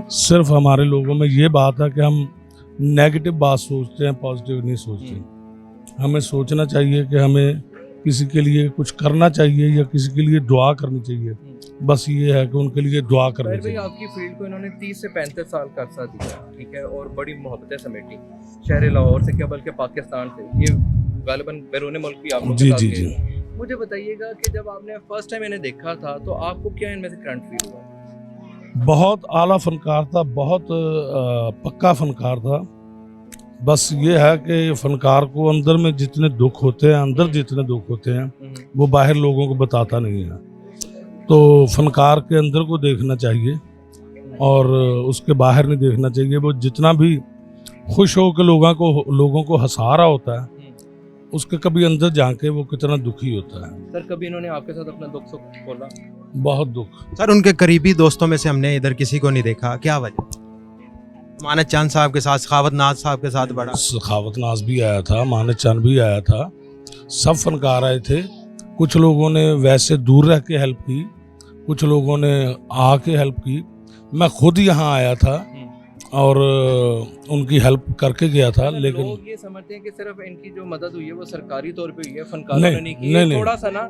सिर्फ हमारे लोगों में ये बात है कि हम नेगेटिव बात सोचते हैं, पॉजिटिव नहीं सोचते। हमें सोचना चाहिए कि हमें किसी के लिए कुछ करना चाहिए या किसी के लिए दुआ करनी चाहिए। बस ये है कि उनके लिए दुआ करनी भाई चाहिए। आपकी फील्ड को इन्होंने 30 से 35 साल का अरसा दिया, ठीक है, और बड़ी मोहब्बतें समेटी शहर लाहौर से क्या बल्कि पाकिस्तान से, ये गालिबन बैरून मुल्क भी आप लोग जी के साथ जी गए। जी। मुझे बताइएगा कि जब आपने फर्स्ट टाइम इन्हें देखा था तो आपको क्या इनमें से करंट फील हुआ? बहुत आला फनकार था, बहुत पक्का फनकार था। बस ये है कि फनकार को अंदर में जितने दुख होते हैं, अंदर जितने दुख होते हैं वो बाहर लोगों को बताता नहीं है। तो फनकार के अंदर को देखना चाहिए और उसके बाहर नहीं देखना चाहिए। वो जितना भी खुश हो के लोगों को हंसा रहा होता है, उसके कभी अंदर जाके वो कितना दुखी होता है। सर कभी इन्होंने आपके साथ अपना दुख सुख खोला? बहुत दुख। सर उनके करीबी दोस्तों में से हमने इधर किसी को नहीं देखा, क्या वजह? मानद चांद साहब के साथ, सखावत नाज साहब के साथ बड़ा सखावत नाज भी आया था, मानद चांद भी आया था, सब फनकार आए थे। कुछ लोगों ने वैसे दूर रह के हेल्प की, कुछ लोगों ने आके हेल्प की। मैं खुद यहाँ आया था और उनकी हेल्प करके गया था। लेकिन लोग ये समझते हैं कि सिर्फ इनकी जो मदद हुई है वो सरकारी तौर पे हुई है, फनकारों ने नहीं की। नहीं। थोड़ा सा ना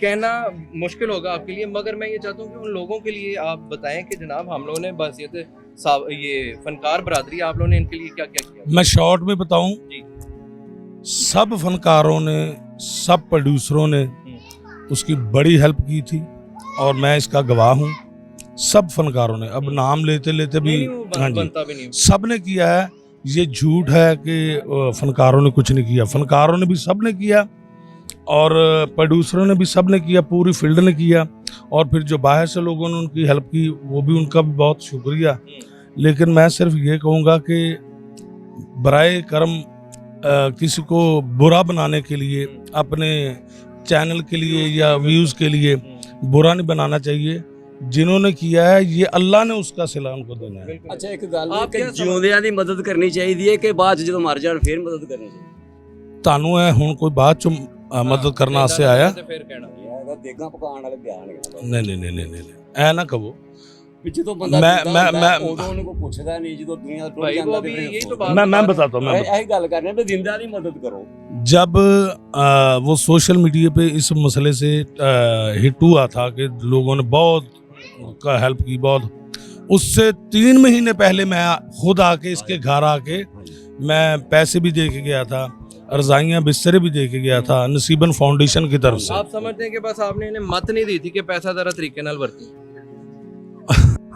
कहना मुश्किल होगा आपके लिए, मगर मैं ये चाहता हूँ कि उन लोगों के लिए आप बताएं कि जनाब हम लोगों ने बस ये फनकार बरादरी आप लोगों ने इनके लिए क्या क्या किया। मैं शॉर्ट में बताऊं, सब फनकारों ने, सब प्रोड्यूसरों ने उसकी बड़ी हेल्प की थी और मैं इसका गवाह हूँ। सब फनकारों ने, अब नाम लेते लेते भी, हाँ जी, सब ने किया है। ये झूठ है कि फनकारों ने कुछ नहीं किया। फनकारों ने भी सब ने किया और प्रोड्यूसरों ने भी सब ने किया, पूरी फील्ड ने किया। और फिर जो बाहर से लोगों ने उनकी हेल्प की वो भी उनका भी बहुत शुक्रिया। लेकिन मैं सिर्फ ये कहूँगा कि बराए करम किसी को बुरा बनाने के लिए, अपने चैनल के लिए या व्यूज़ के लिए बुरा नहीं बनाना चाहिए। जिन्होंने किया है ये अल्लाह ने उसका सिला उनको देना है। अच्छा एक गल है कि ਜਿਉਂਦਿਆਂ ਦੀ ਮਦਦ ਕਰਨੀ ਚਾਹੀਦੀ ਹੈ ਕਿ ਬਾਅਦ ਚ ਜਦੋਂ ਮਰ ਜਾਣ ਫੇਰ ਮਦਦ ਕਰਨੀ ਚਾਹੀਦੀ? ਤੁਹਾਨੂੰ है हुण कोई बाद चो मदद करने से आया? फिर कहना ਇਹ ਦੇਗਾ ਪਕਾਉਣ ਵਾਲੇ ਬਿਆਨ ਹੈਗੇ नहीं ऐ ना कहो। ਪਿੱਛੇ ਤੋਂ ਬੰਦਾ मैं ਉਦੋਂ ਉਹਨੂੰ ਕੋਈ ਪੁੱਛਦਾ ਨਹੀਂ, ਜਦੋਂ ਦੁਨੀਆ ਟੁੱਟ भाई ਜਾਂਦਾ वो भी यही तो बात मैं बताता हूँ। ਇਹੀ ਗੱਲ ਕਰਨੇ ਵੀ ਜ਼ਿੰਦਾ ਦੀ ਮਦਦ ਕਰੋ। जब वो सोशल मीडिया पे इस मसले से हिट हुआ था कि लोगों ने बहुत का हेल्प की, बहुत, उससे 3 महीने पहले मैं खुद आके इसके घर आके मैं पैसे भी दे के गया था, रजाइयाँ बिस्तरे भी दे के गया था नसीबन फाउंडेशन की तरफ से। आप समझते हैं कि बस आपने इन्हें मत नहीं दी थी कि पैसा जरा तरीके नाल वरती?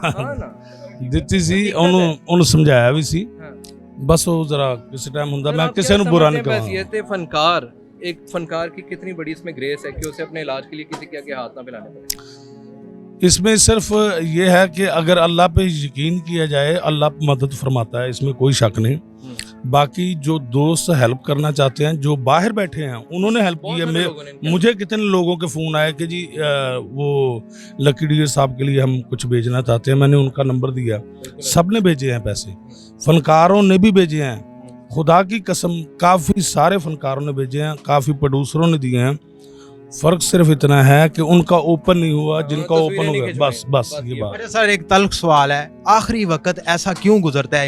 हाँ ना, ਦਿੱਤੀ ਸੀ ਉਹਨੂੰ ਸਮਝਾਇਆ ਵੀ ਸੀ। बस वो जरा किसी टाइम ਹੁੰਦਾ, मैं किसी ਨੂੰ बुरा नहीं कहूँगा। हैसियत फनकार, एक फनकार की कितनी बड़ी इसमें ग्रेस है कि उसे अपने इलाज के लिए किसी के आगे हाथ ना फैलाने पड़े। इसमें सिर्फ ये है कि अगर अल्लाह पे यकीन किया जाए, अल्लाह मदद फरमाता है, इसमें कोई शक नहीं। बाकी जो दोस्त हेल्प करना चाहते हैं, जो बाहर बैठे हैं, उन्होंने हेल्प की है। मुझे कितने लोगों के फ़ोन आए कि जी वो लकी डियर साहब के लिए हम कुछ भेजना चाहते हैं। मैंने उनका नंबर दिया, सब ने भेजे हैं पैसे, फनकारों ने भी भेजे हैं। खुदा की कसम काफ़ी सारे फनकारों ने भेजे हैं, काफ़ी प्रोड्यूसरों ने दिए हैं। फ़र्क सिर्फ इतना है कि उनका ओपन नहीं हुआ, जिनका ओपन हो गया, बस ये बात। अरे सर एक तल्ख सवाल है, आखिरी वक्त ऐसा क्यों गुजरता है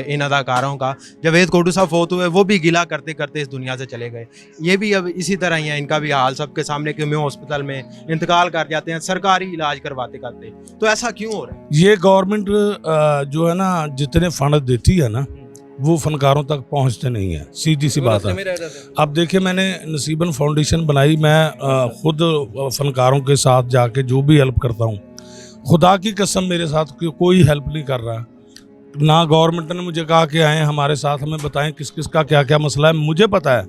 इन अदाकारों का? जावेद कोटू साहब फोत हुए, वो भी गिला करते करते इस दुनिया से चले गए। ये भी अब इसी तरह ही है, इनका भी हाल सबके सामने कि मैं हॉस्पिटल में इंतकाल कर जाते हैं सरकारी इलाज करवाते करते। तो ऐसा क्यों हो रहा है? ये गवर्नमेंट जो है ना, जितने फंड देती है ना, वो फनकारों तक पहुंचते नहीं है, सीधी सी बात है। अब देखिए, मैंने नसीबन फाउंडेशन बनाई, मैं खुद फनकारों के साथ जाके जो भी हेल्प करता हूँ, खुदा की कसम मेरे साथ कोई हेल्प नहीं कर रहा। ना गवर्नमेंट ने मुझे कहा कि आएँ हमारे साथ, हमें बताएं किस किस का क्या क्या मसला है। मुझे पता है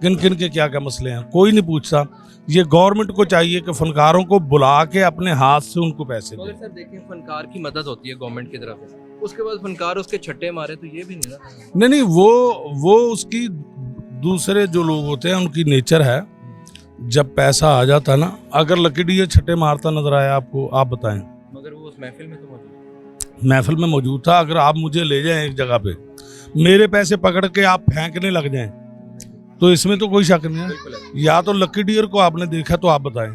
किन किन के क्या क्या मसले हैं, कोई नहीं पूछता। ये गवर्नमेंट को चाहिए कि फनकारों को बुला के अपने हाथ से उनको पैसे दें। सर देखें, फनकार की मदद होती है गवर्नमेंट की तरफ से, उसके बाद फनकार उसके छट्टे मारे तो ये भी नहीं। वो उसकी दूसरे जो लोग होते हैं उनकी नेचर है। जब पैसा आ जाता ना, अगर लकी डियर छट्टे मारता नजर आया आपको, आप बताएं? मगर वो उस महफिल में तो महफिल में मौजूद था। अगर आप मुझे ले जाएं एक जगह पे, मेरे पैसे पकड़ के आप फेंकने लग जाएं, तो इसमें तो कोई शक नहीं है। या तो लकी डियर को आपने देखा तो आप बताएं।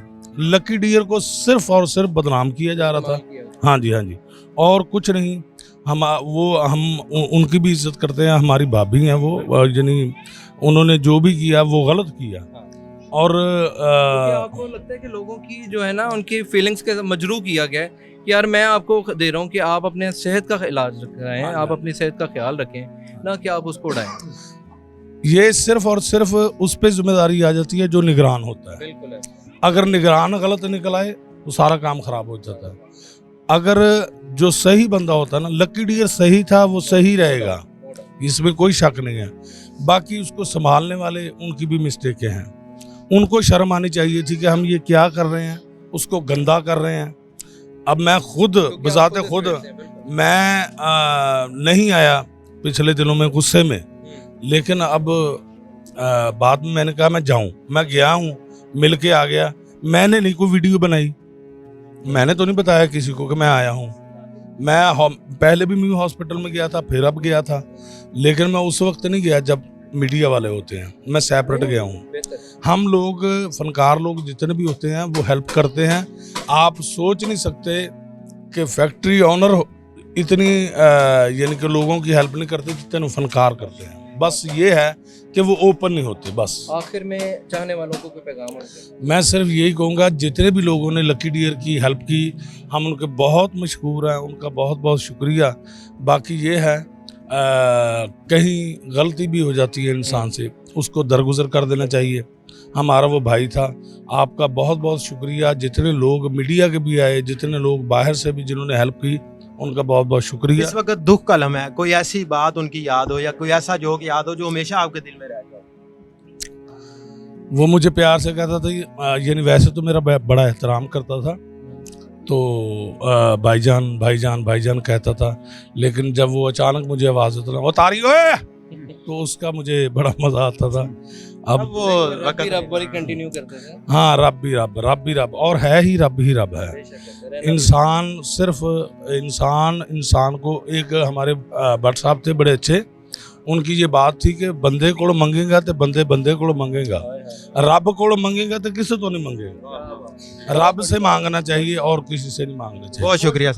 लकी डियर को सिर्फ और सिर्फ बदनाम किया जा रहा था। हाँ जी, और कुछ नहीं। उनकी भी इज्जत करते हैं, हमारी भाभी हैं वो, यानी उन्होंने जो भी किया वो गलत किया। और क्या आपको लगता है कि लोगों की जो है ना उनकी फीलिंग्स के मजरू किया गया है कि यार मैं आपको दे रहा हूँ कि आप अपने सेहत का इलाज कराएं, आप अपनी सेहत का ख्याल रखें, ना कि आप उसको उड़ाएं। ये सिर्फ और सिर्फ उस पे जिम्मेदारी आ जाती है जो निगरान होता है। बिल्कुल है। अगर निगरान गलत निकल आए तो सारा काम खराब हो जाता है। अगर जो सही बंदा होता है ना, लकी डियर सही था, वो सही रहेगा, इसमें कोई शक नहीं है। बाकी उसको संभालने वाले उनकी भी मिस्टेकें हैं, उनको शर्म आनी चाहिए थी कि हम ये क्या कर रहे हैं, उसको गंदा कर रहे हैं। अब मैं खुद बजाते खुद मैं नहीं आया पिछले दिनों में गुस्से में, लेकिन अब बाद में मैंने कहा मैं जाऊं, मैं गया हूं, मिल के आ गया। मैंने नहीं कोई वीडियो बनाई, मैंने तो नहीं बताया किसी को कि मैं आया हूं। मैं पहले भी मैं हॉस्पिटल में गया था, फिर अब गया था, लेकिन मैं उस वक्त नहीं गया जब मीडिया वाले होते हैं, मैं सेपरेट गया हूँ। हम लोग फनकार लोग जितने भी होते हैं वो हेल्प करते हैं। आप सोच नहीं सकते कि फैक्ट्री ऑनर इतनी यानी कि लोगों की हेल्प नहीं करते जितने फनकार करते हैं। बस ये है कि वो ओपन नहीं होते। बस आखिर में चाहने वालों को कोई पैगाम होगा? मैं मैं सिर्फ यही कहूँगा, जितने भी लोगों ने लकी डियर की हेल्प की, हम उनके बहुत मशहूर हैं, उनका बहुत बहुत शुक्रिया। बाकी ये है कहीं गलती भी हो जाती है इंसान से, उसको दरगुजर कर देना चाहिए। हमारा वो भाई था। आपका बहुत बहुत शुक्रिया, जितने लोग मीडिया के भी आए, जितने लोग बाहर से भी जिन्होंने हेल्प की, उनका बहुत बहुत शुक्रिया। इस वक्त दुख का लम्हा है, कोई ऐसी बात उनकी याद हो या कोई ऐसा जोक याद हो जो हमेशा आपके दिल में रह जाए? वो मुझे प्यार से कहता था, यानी वैसे तो मेरा बड़ा एहतराम करता था, तो भाईजान भाईजान भाईजान कहता था, लेकिन जब वो अचानक मुझे आवाज़ देता था, वो तारी ओए, तो उसका मुझे बड़ा मज़ा आता था। अब वो रब वाली कंटिन्यू करते थे। हाँ, रब भी रब, और है ही रब है। इंसान सिर्फ इंसान को, एक हमारे भट्ट साहब थे बड़े अच्छे, उनकी ये बात थी कि बंदे को मंगेगा तो बंदे को मंगेगा, रब को मंगेगा तो किसी तो नहीं मंगेगा। रब से मांगना चाहिए और किसी से नहीं मांगना चाहिए। बहुत शुक्रिया।